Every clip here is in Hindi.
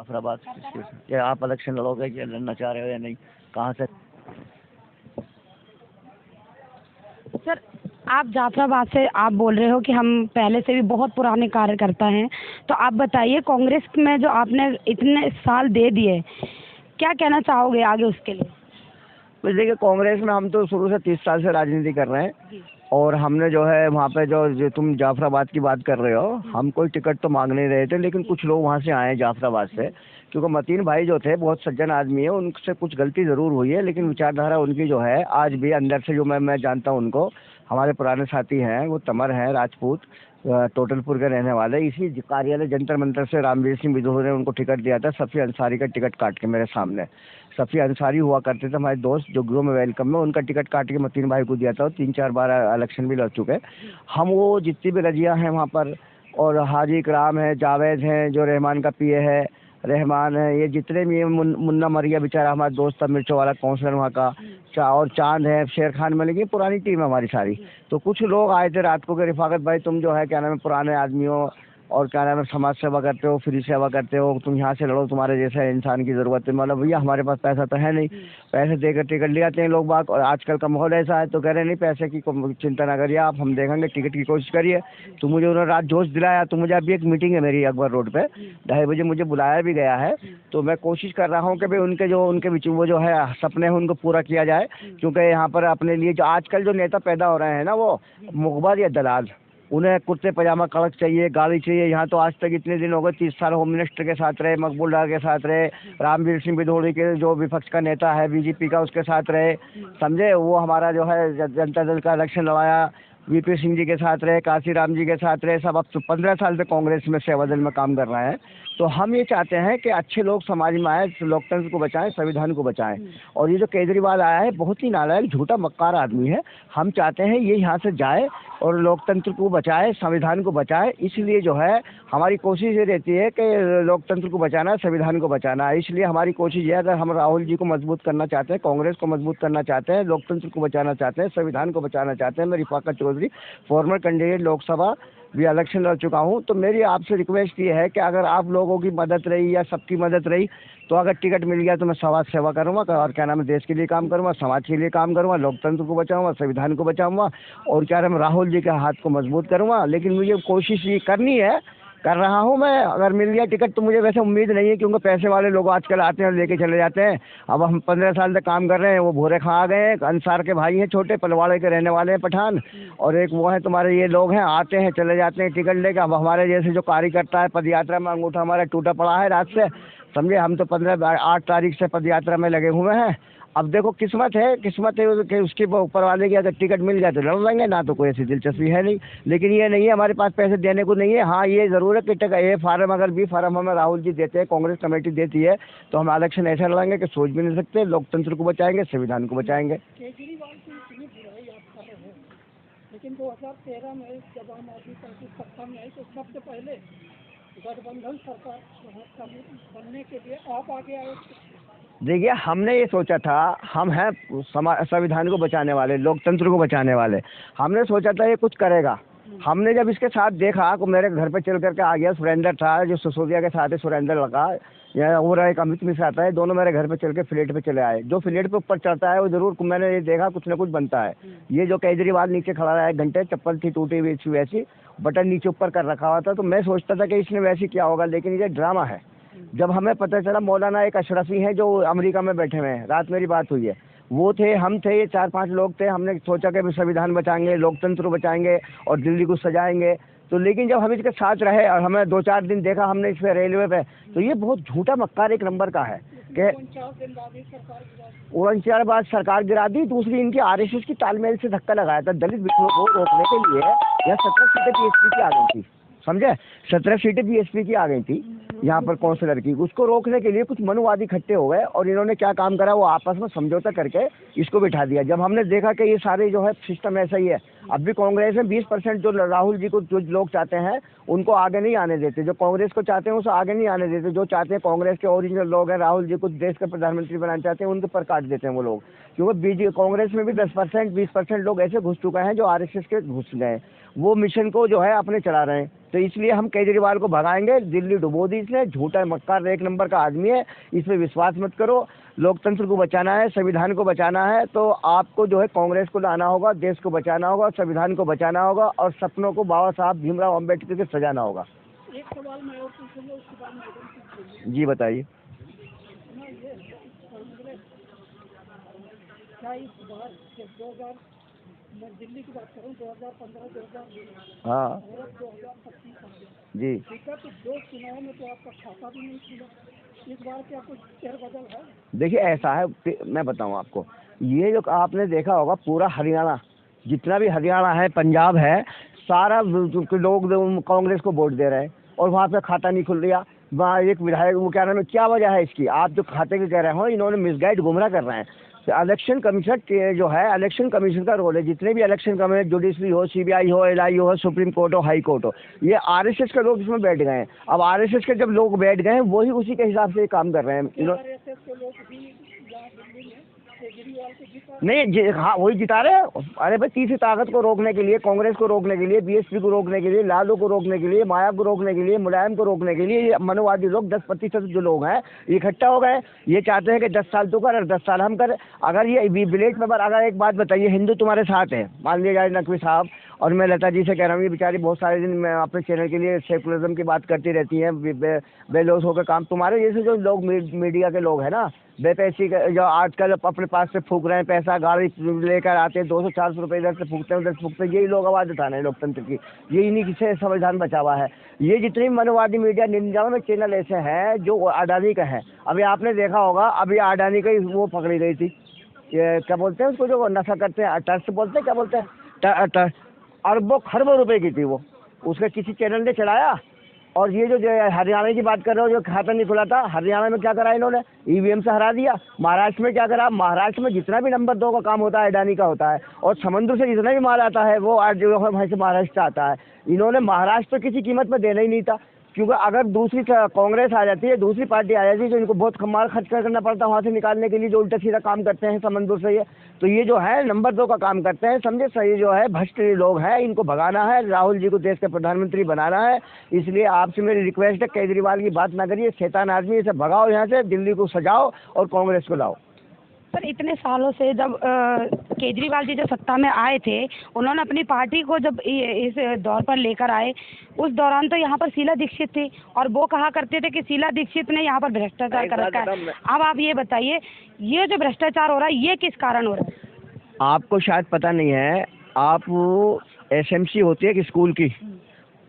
जाफराबाद ये आप इलेक्शन लड़ोगे या लड़ना चाह रहे हो या नहीं, कहाँ से? सर, आप जाफराबाद से आप बोल रहे हो कि हम पहले से भी बहुत पुराने कार्यकर्ता हैं, तो आप बताइए कांग्रेस में जो आपने इतने साल दे दिए, क्या कहना चाहोगे आगे उसके लिए? बस देखिए, कांग्रेस में हम तो शुरू से 30 साल से राजनीति कर रहे हैं और हमने जो है वहाँ पे जो तुम जाफराबाद की बात कर रहे हो, हम कोई टिकट तो मांग नहीं रहे थे, लेकिन कुछ लोग वहाँ से आए जाफराबाद से, क्योंकि मतीन भाई जो थे बहुत सज्जन आदमी है, उनसे कुछ गलती ज़रूर हुई है, लेकिन विचारधारा उनकी जो है आज भी अंदर से जो मैं जानता हूँ उनको, हमारे पुराने साथी हैं, वो तमर हैं राजपूत, टोटलपुर के रहने वाले, इसी कार्यालय जंतर मंतर से रामवीर सिंह बिधूर ने उनको टिकट दिया था, सफ़ी अंसारी का टिकट काट के मेरे सामने। सफ़ी अंसारी हुआ करते थे हमारे दोस्त जो गृह में वेलकम में, उनका टिकट काट के मतीन भाई को दिया था, 3-4 बार इलेक्शन भी लड़ चुके। हम वो जितनी भी रजिया हैं वहाँ पर, और हाजी इकराम है, जावेद हैं जो रहमान का पीए है, रहमान है, ये जितने भी मुन्ना मरिया बेचारा हमारा दोस्त था, मिर्चों वाला काउंसलर वहाँ का, और चांद है, शेर खान मलिक, ये पुरानी टीम है हमारी सारी। तो कुछ लोग आए थे रात को कि रिफाकत भाई तुम जो है क्या नाम है पुराने आदमी हो और क्या नाम है समाज सेवा करते हो, फ्री सेवा करते हो, तुम यहाँ से लड़ो, तुम्हारे जैसे इंसान की ज़रूरत है। मतलब भैया हमारे पास पैसा तो है नहीं, पैसे देकर टिकट ले आते हैं लोग बाग, और आजकल का माहौल ऐसा है तो कह रहे नहीं पैसे की चिंता ना करिए आप, हम देखेंगे, टिकट की कोशिश करिए। तो मुझे उन्होंने रात जोश दिलाया, तो मुझे अभी एक मीटिंग है मेरी अकबर रोड पे 2:30 बजे, मुझे बुलाया भी गया है, तो मैं कोशिश कर रहा हूँ कि भाई उनके बीच वो जो है सपने हैं उनको पूरा किया जाए, क्योंकि यहाँ पर अपने लिए जो आजकल जो नेता पैदा हो रहे हैं ना, वो मुखबर या दलाल, उन्हें कुर्ते पजामा कड़क चाहिए, गाड़ी चाहिए। यहाँ तो आज तक इतने दिन हो गए, 30 साल होम मिनिस्टर के साथ रहे, मकबूल डार के साथ रहे, रामवीर सिंह बिधोड़ी के जो विपक्ष का नेता है बीजेपी का उसके साथ रहे, समझे, वो हमारा जो है जनता दल का इलेक्शन लड़वाया, वीपी सिंह जी के साथ रहे, काशी राम जी के साथ रहे, सब अब तो 15 साल से कांग्रेस में सेवा दल में काम कर रहे हैं। तो हम ये चाहते हैं कि अच्छे लोग समाज में आए, लोकतंत्र को बचाएं, संविधान को बचाएं। और ये जो केजरीवाल आया है बहुत ही नालायक झूठा मक्कार आदमी है, हम चाहते हैं ये यहाँ से जाए और लोकतंत्र को बचाए, संविधान को बचाए। इसलिए जो है हमारी कोशिश ये रहती है कि लोकतंत्र को बचाना, संविधान को बचाना है। इसलिए हमारी कोशिश ये है, अगर हम राहुल जी को मजबूत करना चाहते हैं, कांग्रेस को मजबूत करना चाहते हैं, लोकतंत्र को बचाना चाहते हैं, संविधान को बचाना चाहते हैं, मैं रिफाकत चौधरी फॉर्मर कैंडिडेट लोकसभा भी इलेक्शन लड़ चुका हूँ, तो मेरी आपसे रिक्वेस्ट ये है कि अगर आप लोगों की मदद रही या सबकी मदद रही, तो अगर टिकट मिल गया तो मैं समाज सेवा करूँगा, और क्या नाम है देश के लिए काम करूँगा, समाज के लिए काम करूँगा, लोकतंत्र को बचाऊँगा, संविधान को बचाऊँगा, और क्या नाम राहुल जी के हाथ को मजबूत करूँगा। लेकिन मुझे कोशिश ये करनी है, कर रहा हूँ मैं। अगर मिल गया टिकट तो मुझे वैसे उम्मीद नहीं है, क्योंकि पैसे वाले लोग आजकल आते हैं और लेके चले जाते हैं। अब हम 15 साल से काम कर रहे हैं, वो भोरे खा आ गए हैं, अंसार के भाई हैं, छोटे पलवाड़े के रहने वाले हैं पठान, और एक वो है तुम्हारे ये लोग हैं, आते हैं चले जाते हैं टिकट लेके। अब हमारे जैसे जो कार्यकर्ता है, पद यात्रा में अंगूठा हमारा टूटा पड़ा है रात से, समझे, हम तो 8 तारीख से पद यात्रा में लगे हुए हैं। अब देखो किस्मत है कि उसके ऊपर वाले की अगर टिकट मिल गया तो लड़ लेंगे, ना तो कोई ऐसी दिलचस्पी है नहीं। लेकिन ये नहीं है हमारे पास पैसे देने को नहीं है। हाँ ये ज़रूर है कि ये फार्म अगर बी फार्म हमें राहुल जी देते हैं, कांग्रेस कमेटी देती है, तो हम इलेक्शन ऐसा लड़ेंगे कि सोच भी नहीं सकते, लोकतंत्र को बचाएंगे, संविधान को बचाएंगे। केजरीवाल की इतनी बुराई आप कर रहे हैं, लेकिन 2013 में जब आम आदमी पार्टी सत्ता में आई तो सबसे पहले गठबंधन सरकार बनने के लिए आप आगे आए। देखिए हमने ये सोचा था, हम हैं संविधान को बचाने वाले, लोकतंत्र को बचाने वाले, हमने सोचा था ये कुछ करेगा। हमने जब इसके साथ देखा तो मेरे घर पे चल करके आ गया, सुरेंद्र था जो सिसोदिया के साथ है, सुरेंद्र लगा या और एक अमित मिश्रा आता है, दोनों मेरे घर पे चल के फ्लैट पे चले आए। जो फ्लैट पे ऊपर चढ़ता है वो जरूर मैंने ये देखा कुछ ना कुछ बनता है। ये जो केजरीवाल नीचे खड़ा रहा 1 घंटे, चप्पल थी टूटी हुई वैसी, बटन नीचे ऊपर कर रखा हुआ था, तो मैं सोचता था कि इसने वैसे क्या होगा, लेकिन ये ड्रामा है। जब हमें पता चला मौलाना एक अशरफी हैं जो अमेरिका में बैठे हुए हैं, रात मेरी बात हुई है, वो थे, हम थे, ये 4-5 लोग थे, हमने सोचा कि संविधान बचाएंगे, लोकतंत्र बचाएंगे और दिल्ली को सजाएंगे। तो लेकिन जब हम इसके साथ रहे और हमें 2-4 दिन देखा हमने इस पे रेलवे पे, तो ये बहुत झूठा मक्कार एक नंबर का है कि 49 बाद सरकार गिरा दी। दूसरी इनकी आरएसएस की तालमेल से धक्का लगाया था, दलित विद्रोह को रोकने के लिए या 17 सीटें बीएसपी की आ गई थी, समझे, 17 सीटें बीएसपी की आ गई थी यहाँ पर काउंसिलर की, उसको रोकने के लिए कुछ मनुवादी इकट्ठे हो गए और इन्होंने क्या काम करा, वो आपस में समझौता करके इसको बिठा दिया। जब हमने देखा कि ये सारे जो है सिस्टम ऐसा ही है, अब भी कांग्रेस में 20% जो राहुल जी को जो लोग चाहते हैं उनको आगे नहीं आने देते, जो कांग्रेस को चाहते हैं उसे आगे नहीं आने देते, जो चाहते हैं कांग्रेस के ओरिजिनल लोग हैं, राहुल जी को देश का प्रधानमंत्री बनाना चाहते हैं, उनके पर काट देते हैं वो लोग। क्योंकि कांग्रेस में भी 10% 20% लोग ऐसे घुस चुके हैं जो आरएसएस के घुस गए, वो मिशन को जो है अपने चला रहे हैं। तो इसलिए हम केजरीवाल को भगाएंगे। दिल्ली डुबो दी इसने, झूठा मक्कार एक नंबर का आदमी है, इस पर विश्वास मत करो। लोकतंत्र को बचाना है, संविधान को बचाना है, तो आपको जो है कांग्रेस को लाना होगा, देश को बचाना होगा, संविधान को बचाना होगा और सपनों को बाबा साहब भीमराव अम्बेडकर के सजाना होगा। एक सवाल मैं और पूछूंगा, उसके बाद मैडम पूछेंगे। जी बताइए। ना ये कांग्रेस क्या इस बार जब 2000 मैं दिल्ली की बात करूँ 2015-2020 हाँ और 2025 आ गया, जी। ठीक है, तो 2 चुनाव में तो आपका खाता भी नहीं खुला। इस बार क्या कुछ फेरबदल है? देखिए ऐसा है, मैं बताऊं आपको, ये जो आपने देखा होगा पूरा हरियाणा, जितना भी हरियाणा है, पंजाब है, सारा लोग कांग्रेस को वोट दे रहे हैं और वहाँ पे खाता नहीं खुल रहा। वहाँ एक विधायक, वो क्या नाम है, क्या वजह है इसकी? आप जो खाते के कह रहे हो, इन्होंने मिसगाइड गुमराह कर रहे हैं। तो इलेक्शन कमीशन के जो है, इलेक्शन कमीशन का रोल है, जितने भी इलेक्शन कमीशन, जुडिशरी हो, सीबीआई हो, एलआई हो, सुप्रीम कोर्ट हो, हाई कोर्ट हो, ये आरएसएस के लोग इसमें बैठ गए हैं। अब आरएसएस के जब लोग बैठ गए हैं, वही उसी के हिसाब से ये काम कर रहे हैं। आरएसएस के लोग भी यहाँ दिल्ली में केजरीवाल को जिता नहीं हाँ वही जिता रहे हैं। अरे भाई, तीसरी ताकत को रोकने के लिए, कांग्रेस को रोकने के लिए, बीएसपी को रोकने के लिए, लालू को रोकने के लिए, माया को रोकने के लिए, मुलायम को रोकने के लिए, ये मनोवादी लोग 10% जो लोग हैं इकट्ठा हो गए। ये चाहते हैं कि 10 साल तो कर और 10 साल हम करें। अगर ये विलेज मेंबर, अगर एक बात बताइए, हिंदू तुम्हारे साथ है, मान लिया जाए नकवी साहब, और मैं लता जी से कह रहा हूँ, ये बेचारी बहुत सारे दिन मैं अपने चैनल के लिए सेकुलरिज्म की बात करती रहती हैं, बेलौस होकर काम, तुम्हारे जैसे जो लोग मीडिया के लोग हैं ना, बेपैसी जो आजकल अपने पास से फूक रहे हैं पैसा, गाड़ी लेकर आते हैं, 200-400 रुपये इधर से फूकते हैं उधर से फूकते हैं, यही लोग आवाज़ उठाने हैं लोकतंत्र की। ये इन्हीं से संविधान बचा हुआ है। ये जितनी मनोवादी मीडिया 99 चैनल ऐसे हैं जो अडानी का है। अभी आपने देखा होगा, अभी अडानी का ही वो पकड़ी गई थी, ये क्या बोलते हैं उसको जो नशा करते हैं, ट्रस्ट बोलते हैं, क्या बोलते हैं, अरबों खरबों रुपए की थी वो, उसका किसी चैनल ने चलाया। और ये जो हरियाणा की बात कर रहे हो, जो खाता नहीं खुला था, हरियाणा में क्या करा इन्होंने, ईवीएम से हरा दिया। महाराष्ट्र में क्या करा, महाराष्ट्र में जितना भी नंबर 2 का काम होता है अडानी का होता है, और समुद्र से जितना भी माल आता है वो आज जो है वहीं से महाराष्ट्र से आता है। इन्होंने महाराष्ट्र किसी कीमत में देना ही नहीं था, क्योंकि अगर दूसरी कांग्रेस आ जाती है, दूसरी पार्टी आ जाती है, तो इनको बहुत माल खर्च करना पड़ता है वहाँ से निकालने के लिए, जो उल्टा सीधा काम करते हैं समंदर से। ये तो ये जो है नंबर 2 का काम करते हैं, समझे। सही जो है भ्रष्ट लोग हैं, इनको भगाना है, राहुल जी को देश के प्रधानमंत्री बनाना है। इसलिए आपसे मेरी रिक्वेस्ट है, केजरीवाल की बात ना करिए, शैतान आदमी, इसे भगाओ यहाँ से, दिल्ली को सजाओ और कांग्रेस को लाओ। पर इतने सालों से जब केजरीवाल जी जो सत्ता में आए थे, उन्होंने अपनी पार्टी को जब इस दौर पर लेकर आए, उस दौरान तो यहाँ पर शीला दीक्षित थी और वो कहा करते थे कि शीला दीक्षित ने यहाँ पर भ्रष्टाचार कर रखा है। अब आप ये बताइए, ये जो भ्रष्टाचार हो रहा है ये किस कारण हो रहा है? आपको शायद पता नहीं है, आप एसएमसी होती है कि स्कूल की,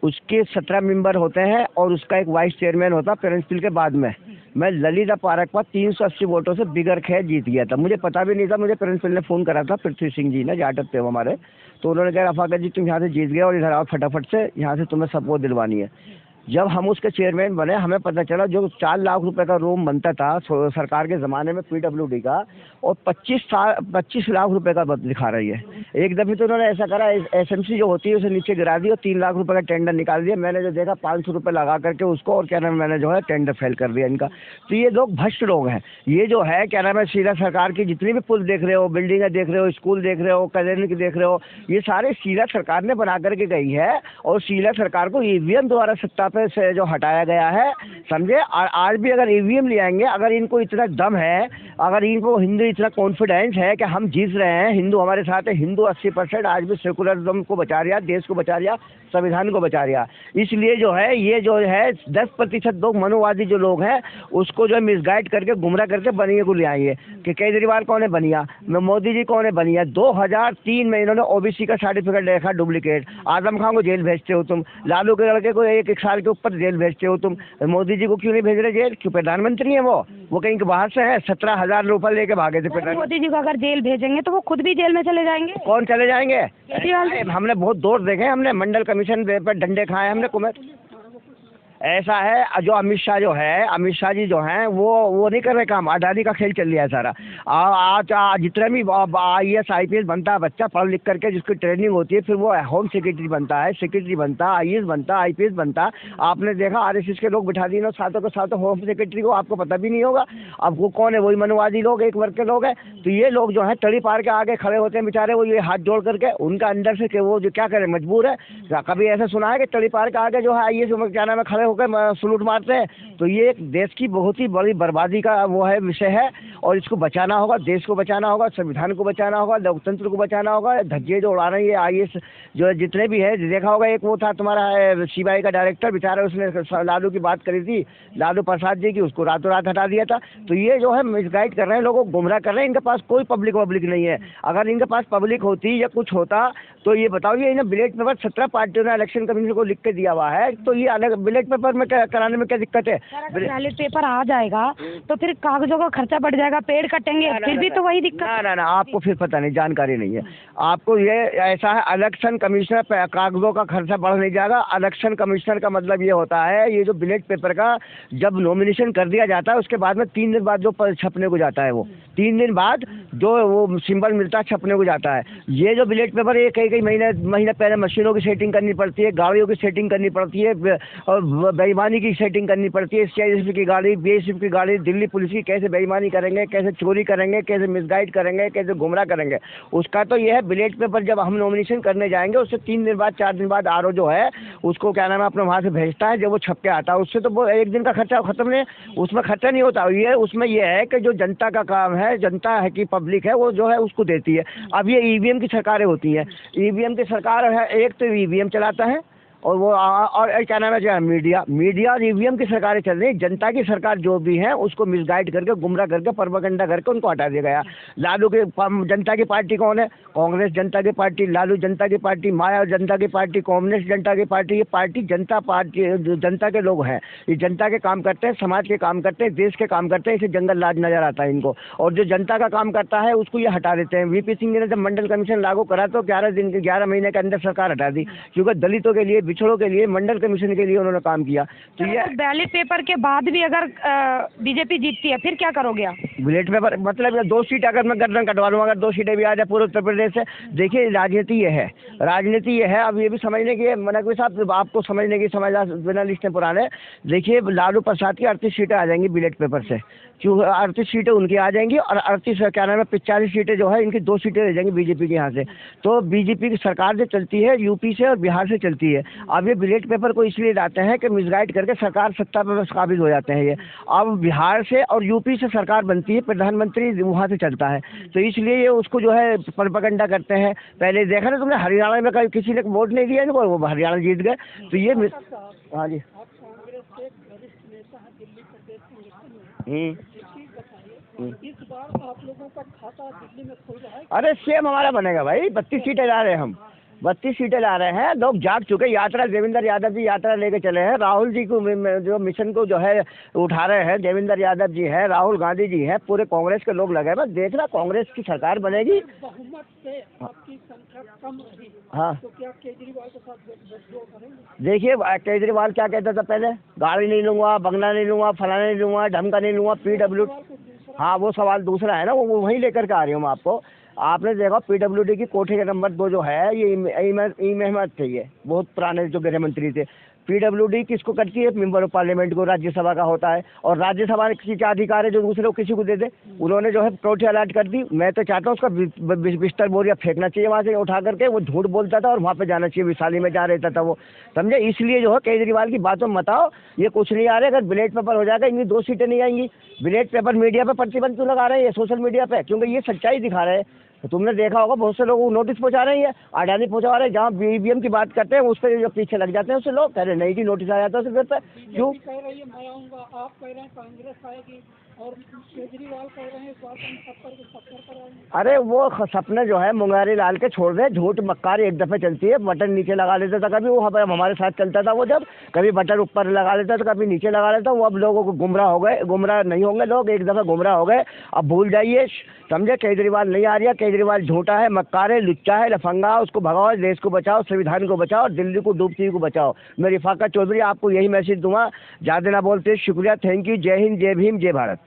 उसके 17 मेंबर होते हैं और उसका एक वाइस चेयरमैन होता है प्रिंसिपल के बाद में। मैं ललिता पार्क पर 380 वोटों से बिगर खैर जीत गया था। मुझे पता भी नहीं था, मुझे प्रिंसिपल ने फ़ोन करा था, पृथ्वी सिंह जी ने, जाटक थे वो हमारे, तो उन्होंने कहा रफाकत जी तुम यहाँ से जीत गए और इधर आओ फटाफट से, यहाँ से तुम्हें सपोर्ट दिलवानी है। जब हम उसके चेयरमैन बने, हमें पता चला जो 4 लाख रुपए का रूम बनता था सरकार के ज़माने में पीडब्ल्यूडी का, और 25 लाख रुपए का दिखा रही है। एक दफ़े तो उन्होंने ऐसा करा, एसएमसी जो होती है उसे नीचे गिरा दी और 3 लाख रुपए का टेंडर निकाल दिया। मैंने जो देखा 500 रुपये लगा करके उसको, और क्या नाम, मैंने जो है टेंडर फेल कर दिया इनका। तो ये लोग भ्रष्ट लोग हैं। ये जो है क्या नाम है, शीला सरकार की जितनी भी पुल देख रहे हो, बिल्डिंगें देख रहे हो, स्कूल देख रहे हो, क्लिनिक देख रहे हो, ये सारे शीला सरकार ने बना करके गई है। और शीला सरकार को ईवीएम द्वारा सत्ता पे से जो हटाया गया है, समझे। और आज भी अगर ईवीएम ले आएंगे, अगर इनको इतना दम है, अगर इनको हिंदू इतना कॉन्फिडेंस है कि हम जीत रहे हैं, हिंदू हमारे साथ है, हिंदू 80% आज भी सेकुलरिज्म को बचा रहा, देश को बचा रहा, संविधान को बचा रहा। इसलिए जो है ये जो है 10% लोग मनोवादी जो लोग हैं उसको जो है मिसगाइड करके, गुमराह करके बनिए को ले आएंगे कि केजरीवाल कौन है बनिया, मोदी जी कौन है बनिया। 2003 में इन्होंने ओबीसी का सर्टिफिकेट देखा डुप्लीकेट, आजम खान को जेल भेजते हो तुम, लालू के लड़के को 1 साल के ऊपर जेल भेजते हो तुम, मोदी जी को क्यों नहीं भेज रहे जेल? क्यों? प्रधानमंत्री है वो कहीं के बाहर से है, 17,000 रुपये लेके भागे थे प्रधानमंत्री। मोदी जी को अगर जेल भेजेंगे तो वो खुद भी जेल में चले जाएंगे। कौन चले जाएंगे? केजरीवाल। हमने बहुत दौर देखे, हमने मंडल कमीशन पर डंडे खाए हमने। ऐसा है जो अमित शाह अमित शाह जी जो हैं वो नहीं कर रहे काम, अडानी का खेल चल रहा है सारा। आज जितने भी IAS IPS बनता है बच्चा पढ़ लिख करके, जिसकी ट्रेनिंग होती है, फिर वो होम सेक्रेटरी बनता है, सेक्रेटरी बनता है, IAS बनता है, IPS बनता है। आपने देखा RSS के लोग बिठा दिए ना सातों के सातों होम सेक्रेटरी को, आपको पता भी नहीं होगा। अब वो कौन है? वही मनवादी लोग, एक वर्ग के लोग हैं। तो ये लोग जो है तड़ी पार के आगे खड़े होते हैं बेचारे, वो ये हाथ जोड़ करके, उनका अंदर से कि वो जो क्या करे, मजबूर है। कभी ऐसा सुना है कि तड़ी पार के आगे जो है IAS क्या नाम है खड़े होकर सलूट मारते हैं? तो ये एक देश की बहुत ही बड़ी बर्बादी का वो है विषय है, और इसको बचाना होगा, देश को बचाना होगा, संविधान को बचाना होगा, लोकतंत्र को बचाना होगा। धज्जे जो उड़ा रहे हैं ये IAS जो है जितने भी है, देखा होगा एक वो था तुम्हारा CBI का डायरेक्टर, बेचारा उसने लालू की बात करी थी, लालू प्रसाद जी की, उसको रातों रात हटा दिया था। तो ये जो है मिसगाइड कर रहे हैं, लोगों को गुमराह कर रहे हैं। इनके पास कोई पब्लिक नहीं है। अगर इनके पास पब्लिक होती या कुछ होता तो ये बताओ, ये इन्हें बैलेट पेपर 17 पार्टियों ने इलेक्शन कमीशन को लिख के दिया हुआ है, तो ये अलग बैलेट पेपर में कराने में क्या दिक्कत है? बैलेट पेपर आ जाएगा तो फिर कागजों का खर्चा बढ़ जाएगा, पेड़ कटेंगे, फिर भी तो वही दिक्कत। ना आपको फिर पता नहीं, जानकारी नहीं है आपको। ये ऐसा है, इलेक्शन कमिश्नर पे कागजों का खर्चा बढ़ नहीं जाएगा। इलेक्शन कमिश्नर का मतलब ये होता है, ये जो बैलेट पेपर का जब नॉमिनेशन कर दिया जाता है उसके बाद में 3 दिन बाद जो छपने को जाता है, वो 3 दिन बाद जो वो सिंबल मिलता है छपने को जाता है। ये जो बैलेट पेपर ये कई महीने पहले मशीनों की सेटिंग करनी पड़ती है, गाड़ियों की सेटिंग करनी पड़ती है, और बेईमानी की सेटिंग करनी पड़ती है। CISF की गाड़ी, BSF की गाड़ी, दिल्ली पुलिस की कैसे बेईमानी करेंगे, कैसे चोरी करेंगे, कैसे मिसगाइड करेंगे, कैसे गुमराह करेंगे, उसका तो ये है। बैलेट पेपर जब हम नॉमिनेशन करने जाएंगे उससे 3 दिन बाद 4 दिन बाद RO जो है उसको क्या नाम है अपने वहाँ से भेजता है, जब वो छप के आता है उससे तो वो 1 दिन का खर्चा खत्म नहीं, उसमें खर्चा नहीं होता। ये उसमें ये है कि जो जनता का काम है, जनता है कि पब्लिक है, वो जो है उसको देती है। अब ये EVM की सरकारें होती हैं, EVM की सरकार है, एक तो EVM चलाता है और वो और क्या नाम है जो है मीडिया और EVM की सरकारें चल रही। जनता की सरकार जो भी है उसको मिसगाइड करके, गुमराह करके, प्रोपेगेंडा करके उनको हटा दिया गया। लालू के जनता की पार्टी कौन है? कांग्रेस जनता की पार्टी, लालू जनता की पार्टी, माया जनता की पार्टी, कम्युनिस्ट जनता की पार्टी। ये पार्टी जनता पार्टी, जनता के लोग हैं, ये जनता के काम करते हैं, समाज के काम करते हैं, देश के काम करते हैं। इसे जंगल राज नजर आता है इनको, और जो जनता का काम करता है उसको ये हटा देते हैं। VP सिंह ने जब मंडल कमीशन लागू करा तो 11 महीने के अंदर सरकार हटा दी, क्योंकि दलितों के लिए, पिछड़ों के लिए, मंडल कमीशन के लिए उन्होंने काम किया। तो ये बैलेट पेपर के बाद भी अगर BJP जीतती है फिर क्या करोगे आप? बैलेट पेपर मतलब 2 सीट अगर मैं गर्दन कटवा लूँ, अगर 2 सीटें भी आ जाए पूरे उत्तर प्रदेश से। देखिए राजनीति ये है, अब ये भी समझने की मनकवी साहब, आपको समझने की जर्नलिस्ट हैं पुराने। देखिए लालू प्रसाद की 38 सीटें आ जाएंगी बैलेट पेपर से, क्यों 38 सीटें उनकी आ जाएंगी, और 38 क्या नाम है 45 सीटें जो है इनकी 2 सीटें रह जाएंगी BJP के यहाँ से। तो BJP की सरकार जो चलती है UP से और बिहार से चलती है। अब ये बैलेट पेपर को इसलिए लाते हैं कि मिसगाइड करके सरकार सत्ता पर काबिज हो जाते हैं ये। अब बिहार से और UP से सरकार बनती है, प्रधानमंत्री वहाँ से चलता है, तो इसलिए ये उसको जो है प्रोपेगेंडा करते हैं। पहले देखा ना तुमने हरियाणा में किसी ने वोट नहीं दिया इनको, वो हरियाणा जीत गए। तो ये हाँ जी आप कांग्रेस के वरिष्ठ नेता हैं दिल्ली प्रदेश कांग्रेस में, बताइए इस बार आप लोगों का खाता दिल्ली में खुल रहा है? अरे सेम हमारा बनेगा भाई, 32 सीटें ला रहे हैं हम, 32 सीटें ला रहे हैं। लोग जाग चुके। यात्रा देवेंद्र यादव जी यात्रा लेके चले हैं, राहुल जी को जो मिशन को जो है उठा रहे हैं, देवेंद्र यादव जी हैं, राहुल गांधी जी हैं, पूरे कांग्रेस के लोग लगे। बस देखना कांग्रेस की सरकार बनेगी। बहुमत से आपकी संख्या कम रही, हाँ तो क्या केजरीवाल के साथ गठजोड़ करेंगे? देखिए केजरीवाल क्या कहता था पहले, गाड़ी नहीं लूंगा, बंगला नहीं लूंगा, फलाना नहीं लूंगा, ढमका नहीं लूंगा, PW। हाँ वो सवाल दूसरा है ना, वो वहीं लेकर के आ रही हूँ मैं आपको। आपने देखा PWD की कोठे का नंबर 2 जो है ये ईम अहमद थे, ये बहुत पुराने जो गृह मंत्री थे। PWD किसको करती है? मेंबर ऑफ पार्लियामेंट को, राज्यसभा का होता है, और राज्यसभा में किसी का अधिकार है जो दूसरे को किसी को दे दे। उन्होंने जो है कोठी अलॉट कर दी। मैं तो चाहता हूँ उसका बिस्तर बोरिया फेंकना चाहिए वहाँ से उठा करके। वो झूठ बोलता था और वहाँ पे जाना चाहिए, विशाली में जा रहता था वो, समझे। इसलिए जो है केजरीवाल की बातों में मत आओ, ये कुछ नहीं आ रहा है। अगर बैलेट पेपर हो जाएगा इनकी 2 सीटें नहीं आएंगी। बैलेट पेपर मीडिया पे प्रतिबंध क्यों लगा रहे हैं ये सोशल मीडिया पे? क्योंकि ये सच्चाई दिखा रहे हैं। तो तुमने देखा होगा बहुत से लोगों को नोटिस पहुंचा रहे हैं, अडानी पहुंचा रहे हैं। जहाँ EVM की बात करते हैं उस पर जो पीछे लग जाते हैं उससे लोग कह रहे नहीं जी नोटिस आ जाता है सिर्फ पे। क्यों कह रही है मैं आऊँगा, आप कह रहे हैं कांग्रेस आएगी, और केजरीवाल कह रहे हैं इस बार हम 70 पर आएंगे। अरे वो सपने जो है मुंगारी लाल के छोड़ दे, झूठ मक्कार एक दफे चलती है। बटन नीचे लगा लेता था कभी, वो हमारे साथ चलता था वो, जब कभी बटन ऊपर लगा लेता था कभी नीचे लगा लेता। वो अब लोगों को गुमराह हो गए, गुमराह नहीं होंगे लोग, एक दफा गुमराह हो गए। अब भूल जाइए, समझे। केजरीवाल नहीं आ रही है। केजरीवाल झूठा है, मक्कार है, लुच्चा है, लफंगा, उसको भगाओ, देश को बचाओ, संविधान को बचाओ, दिल्ली को डूबती हुई को बचाओ। मैं रिफाका चौधरी आपको यही मैसेज दूंगा, ज़्यादा ना बोलते, शुक्रिया, थैंक यू, जय हिंद, जय भीम, जय भारत।